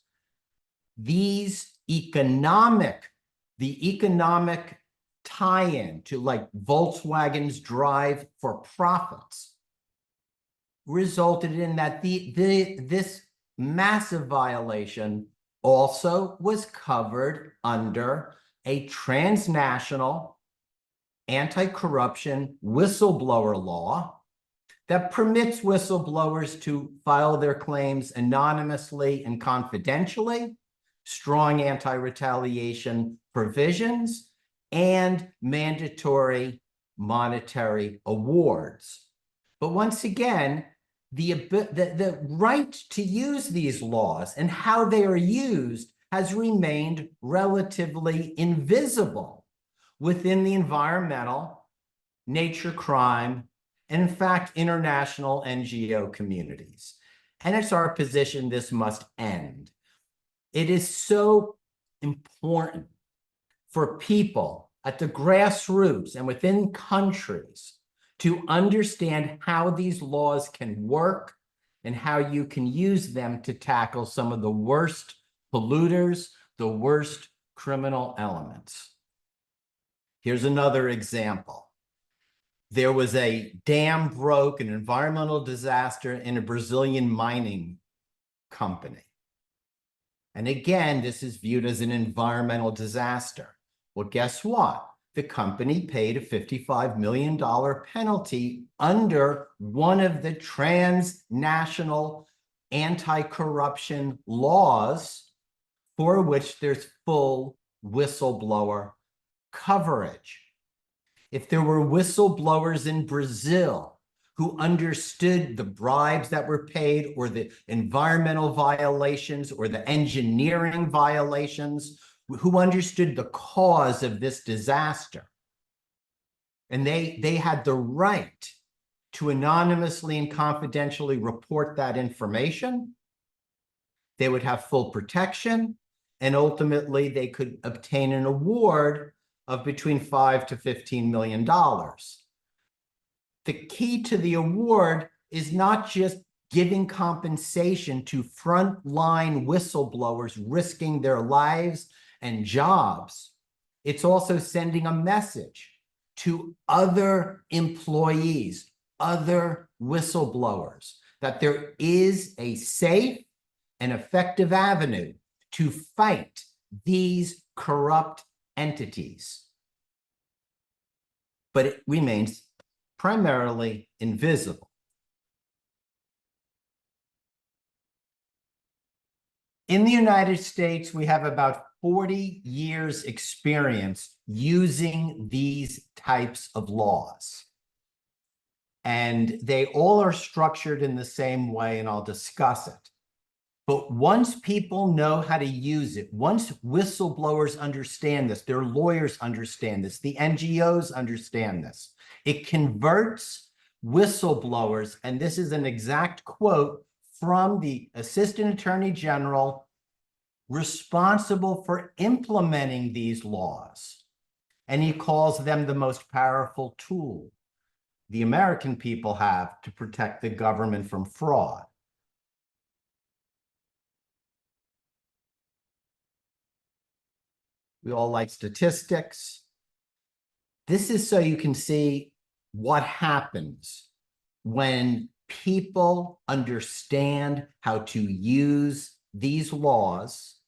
The economic tie-in to like Volkswagen's drive for profits resulted in that this massive violation also was covered under a transnational anti-corruption whistleblower law that permits whistleblowers to file their claims anonymously and confidentially, strong anti-retaliation provisions, and mandatory monetary awards. But once again, the right to use these laws and how they are used has remained relatively invisible within the environmental, nature crime, and in fact, international NGO communities. And it's our position this must end. It is so important for people at the grassroots and within countries to understand how these laws can work and how you can use them to tackle some of the worst polluters, the worst criminal elements. Here's another example. There was a dam broke, an environmental disaster in a Brazilian mining company. And again, this is viewed as an environmental disaster. Well, guess what? The company paid a $55 million penalty under one of the transnational anti-corruption laws for which there's full whistleblower coverage. If there were whistleblowers in Brazil who understood the bribes that were paid or the environmental violations or the engineering violations, who understood the cause of this disaster, and they had the right to anonymously and confidentially report that information, they would have full protection, and ultimately they could obtain an award of between $5 to $15 million. The key to the award is not just giving compensation to frontline whistleblowers risking their lives and jobs. It's also sending a message to other employees, other whistleblowers, that there is a safe and effective avenue to fight these corrupt entities. But it remains primarily invisible. In the United States, we have about 40 years experience using these types of laws. And they all are structured in the same way, and I'll discuss it. But once people know how to use it, once whistleblowers understand this, their lawyers understand this, the NGOs understand this, it converts whistleblowers, and this is an exact quote from the Assistant Attorney General responsible for implementing these laws. And he calls them the most powerful tool the American people have to protect the government from fraud. We all like statistics. This is so you can see what happens when people understand how to use these laws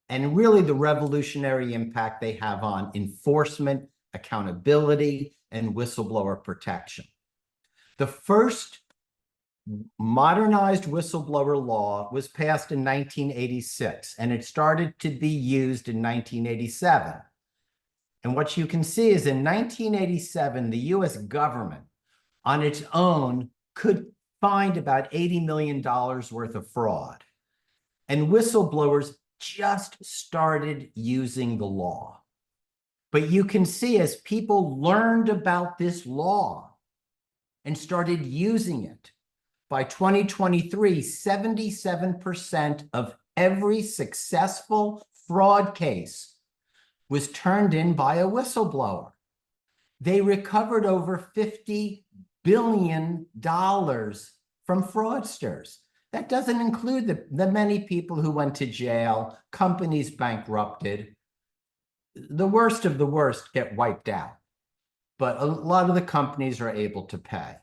and really the revolutionary impact they have on enforcement, accountability, and whistleblower protection. The first modernized whistleblower law was passed in 1986, and it started to be used in 1987. And what you can see is in 1987, the US government on its own could find about $80 million worth of fraud. And whistleblowers just started using the law. But you can see as people learned about this law and started using it, by 2023, 77% of every successful fraud case was turned in by a whistleblower. They recovered over $50 billion from fraudsters. That doesn't include the many people who went to jail, companies bankrupted. The worst of the worst get wiped out, but a lot of the companies are able to pay.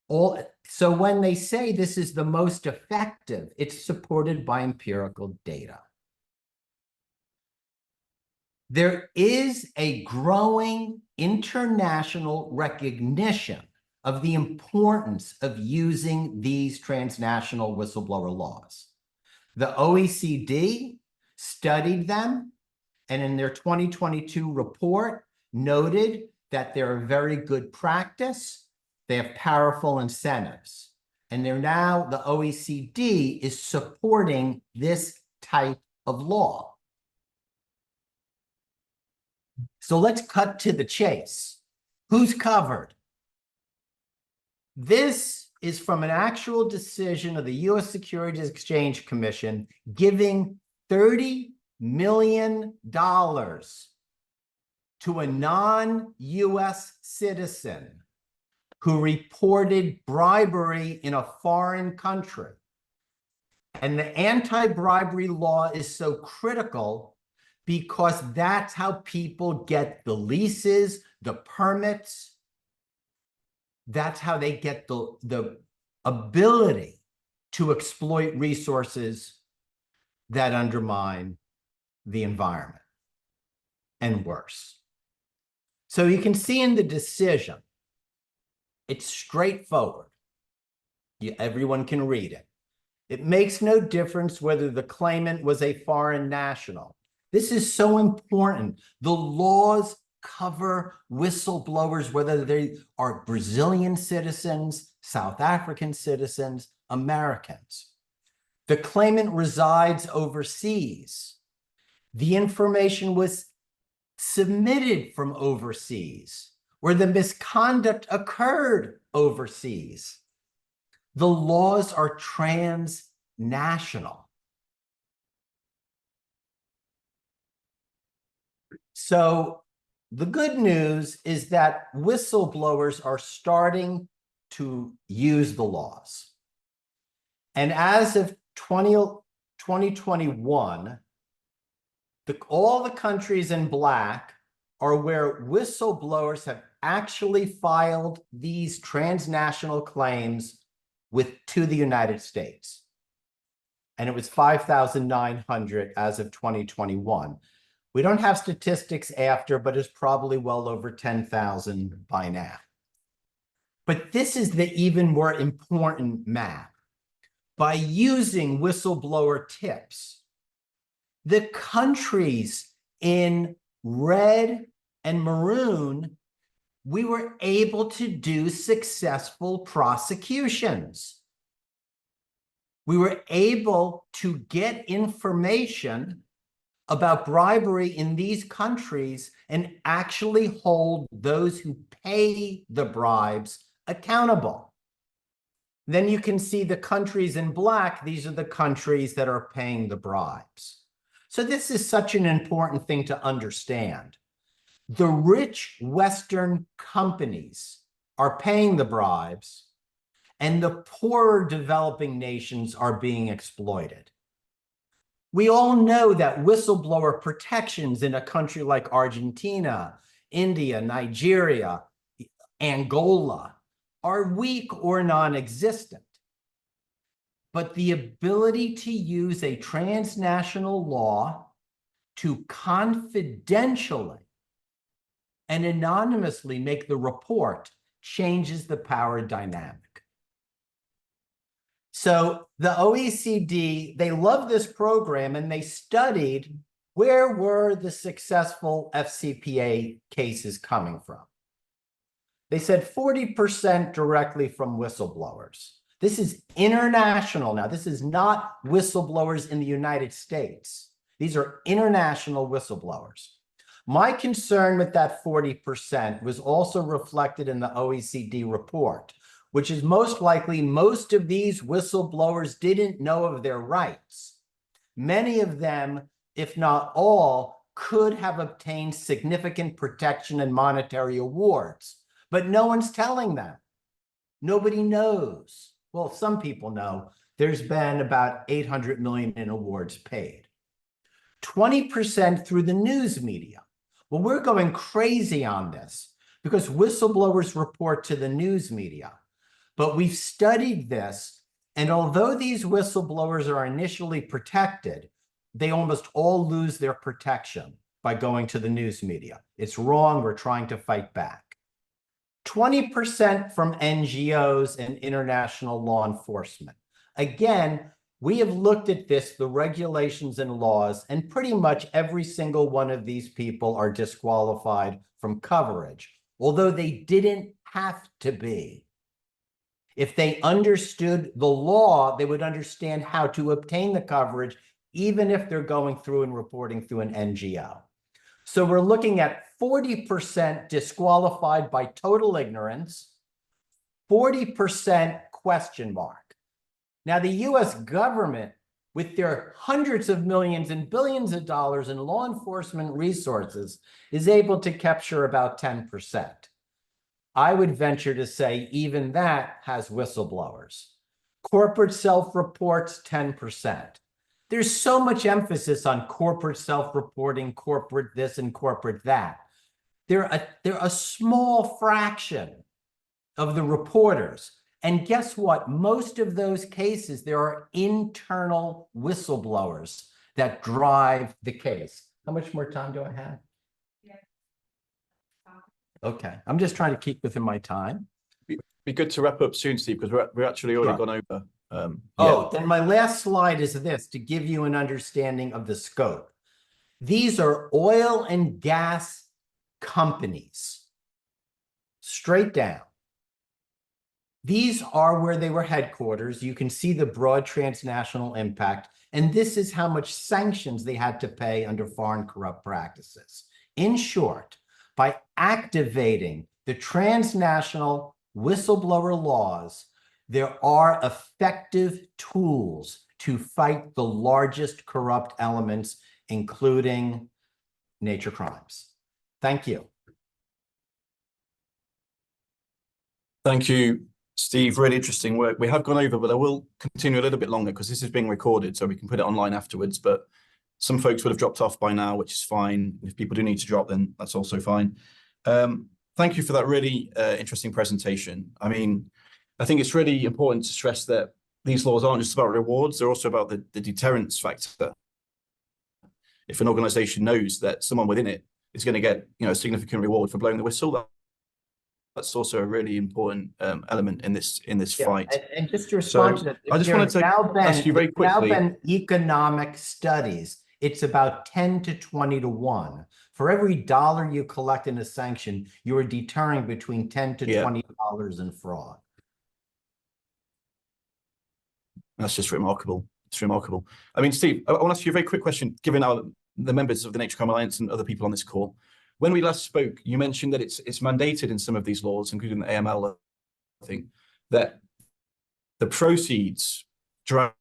So when they say this is the most effective, it's supported by empirical data. There is a growing international recognition of the importance of using these transnational whistleblower laws. The OECD studied them, and in their 2022 report noted that they're a very good practice. They have powerful incentives. And they're now, the OECD is supporting this type of law. So let's cut to the chase. Who's covered? This is from an actual decision of the U.S. Securities Exchange Commission giving $30 million to a non-U.S. citizen who reported bribery in a foreign country. And the anti-bribery law is so critical because that's how people get the leases, the permits. That's how they get the ability to exploit resources that undermine the environment and worse. So you can see in the decision, it's straightforward. Everyone can read it. It makes no difference whether the claimant was a foreign national. This is so important. The laws cover whistleblowers, whether they are Brazilian citizens, South African citizens, Americans. The claimant resides overseas. The information was submitted from overseas, where the misconduct occurred overseas. The laws are transnational. So the good news is that whistleblowers are starting to use the laws. And as of 2021, all the countries in black are where whistleblowers have actually filed these transnational claims to the United States. And it was 5,900 as of 2021. We don't have statistics after, but it's probably well over 10,000 by now. But this is the even more important map. By using whistleblower tips, the countries in red and maroon, we were able to do successful prosecutions. We were able to get information about bribery in these countries and actually hold those who pay the bribes accountable. Then you can see the countries in black. These are the countries that are paying the bribes. So this is such an important thing to understand. The rich Western companies are paying the bribes, and the poorer developing nations are being exploited. We all know that whistleblower protections in a country like Argentina, India, Nigeria, Angola are weak or non-existent. But the ability to use a transnational law to confidentially and anonymously make the report changes the power dynamic. So the OECD, they love this program, and they studied where were the successful FCPA cases coming from. They said 40% directly from whistleblowers. This is international now. This is not whistleblowers in the United States. These are international whistleblowers. My concern with that 40% was also reflected in the OECD report, which is most likely most of these whistleblowers didn't know of their rights. Many of them, if not all, could have obtained significant protection and monetary awards, but no one's telling them. Nobody knows. Well, some people know. There's been about 800 million in awards paid. 20% through the news media. Well, we're going crazy on this because whistleblowers report to the news media. But we've studied this, and although these whistleblowers are initially protected, they almost all lose their protection by going to the news media. It's wrong. We're trying to fight back. 20% from NGOs and international law enforcement. Again, we have looked at this, the regulations and laws, and pretty much every single one of these people are disqualified from coverage, although they didn't have to be. If they understood the law, they would understand how to obtain the coverage, even if they're going through and reporting through an NGO. So we're looking at 40% disqualified by total ignorance, 40% question mark. Now, the US government, with their hundreds of millions and billions of dollars in law enforcement resources, is able to capture about 10%. I would venture to say even that has whistleblowers. Corporate self-reports, 10%. There's so much emphasis on corporate self-reporting, corporate this and corporate that. They're a small fraction of the reporters. And guess what? Most of those cases, there are internal whistleblowers that drive the case. How much more time do I have? Okay, I'm just trying to keep within my time. Be good to wrap up soon, Steve, because we're actually already Sure. gone over. Then my last slide is this, to give you an understanding of the scope. These are oil and gas companies, straight down. These are where they were headquarters. You can see the broad transnational impact, and this is how much sanctions they had to pay under foreign corrupt practices. In short, by activating the transnational whistleblower laws, there are effective tools to fight the largest corrupt elements, including nature crimes. Thank you. Thank you, Steve. Really interesting work. We have gone over, but I will continue a little bit longer because this is being recorded, so we can put it online afterwards. But some folks would have dropped off by now, which is fine. If people do need to drop, then that's also fine. Thank you for that really interesting presentation. I mean, I think it's really important to stress that these laws aren't just about rewards, they're also about the deterrence factor. If an organization knows that someone within it is going to get, a significant reward for blowing the whistle, that's also a really important element in this fight. And just to respond to that, I just wanted to ask you very quickly. There have been economic studies. It's about 10 to 20 to 1. For every dollar you collect in a sanction, you are deterring between $10 to $20 in fraud. That's just remarkable. It's remarkable. I mean, Steve, I want to ask you a very quick question, given the members of the Nature Crime Alliance and other people on this call. When we last spoke, you mentioned that it's mandated in some of these laws, including the AML, I think, that the proceeds dragged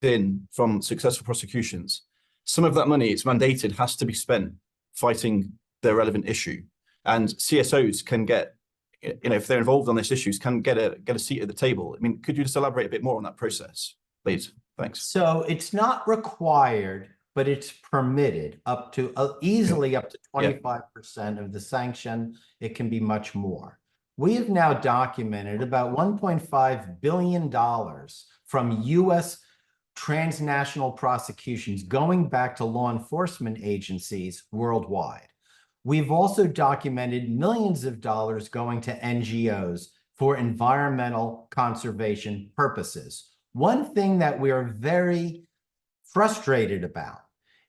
in from successful prosecutions, some of that money, it's mandated, has to be spent fighting the relevant issue. And CSOs can get, if they're involved on these issues, can get a seat at the table. I mean, could you just elaborate a bit more on that process, please? Thanks. So it's not required, but it's permitted up to easily up to 25% of the sanction. It can be much more. We have now documented about $1.5 billion from US transnational prosecutions going back to law enforcement agencies worldwide. We've also documented millions of dollars going to NGOs for environmental conservation purposes. One thing that we are very frustrated about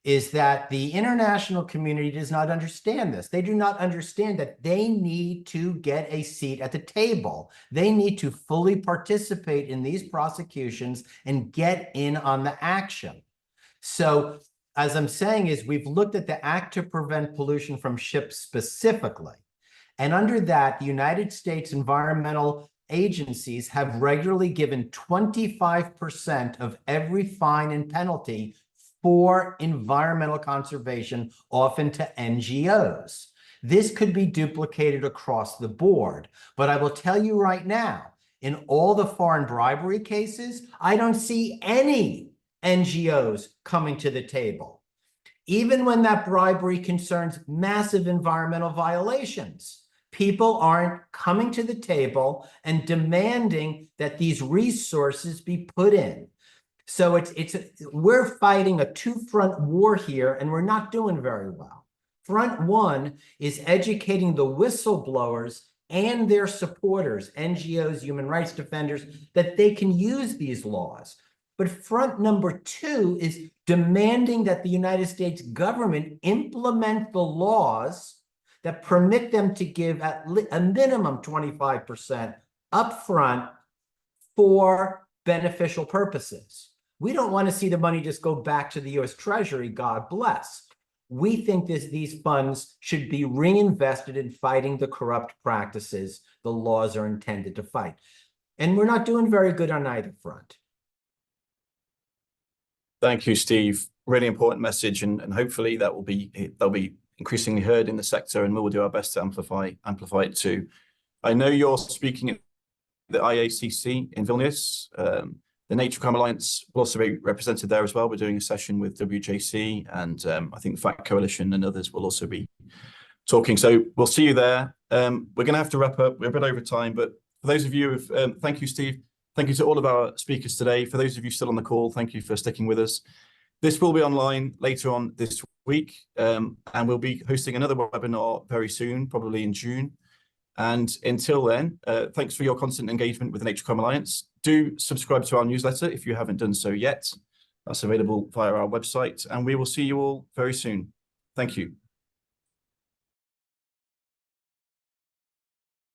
is that the international community does not understand this. They do not understand that they need to get a seat at the table. They need to fully participate in these prosecutions and get in on the action. So, as I'm saying, is we've looked at the Act to Prevent Pollution from Ships specifically. And under that, the United States environmental agencies have regularly given 25% of every fine and penalty for environmental conservation, often to NGOs. This could be duplicated across the board. But I will tell you right now, in all the foreign bribery cases, I don't see any NGOs coming to the table. Even when that bribery concerns massive environmental violations, people aren't coming to the table and demanding that these resources be put in. So we're fighting a two-front war here, and we're not doing very well. Front one is educating the whistleblowers and their supporters, NGOs, human rights defenders, that they can use these laws. But front number two is demanding that the United States government implement the laws that permit them to give at a minimum 25% upfront for beneficial purposes. We don't want to see the money just go back to the US Treasury, God bless. We think these funds should be reinvested in fighting the corrupt practices the laws are intended to fight. And we're not doing very good on either front. Thank you, Steve. Really important message, and hopefully that'll be increasingly heard in the sector, and we'll do our best to amplify it too. I know you're speaking at the IACC in Vilnius. The Nature Crime Alliance will also be represented there as well. We're doing a session with WJC, and I think the FACT Coalition and others will also be talking. So we'll see you there. We're going to have to wrap up. We're a bit over time, but for those of you, thank you, Steve. Thank you to all of our speakers today. For those of you still on the call, thank you for sticking with us. This will be online later on this week, and we'll be hosting another webinar very soon, probably in June. And until then, thanks for your constant engagement with the Nature Crime Alliance. Do subscribe to our newsletter if you haven't done so yet. That's available via our website, and we will see you all very soon. Thank you.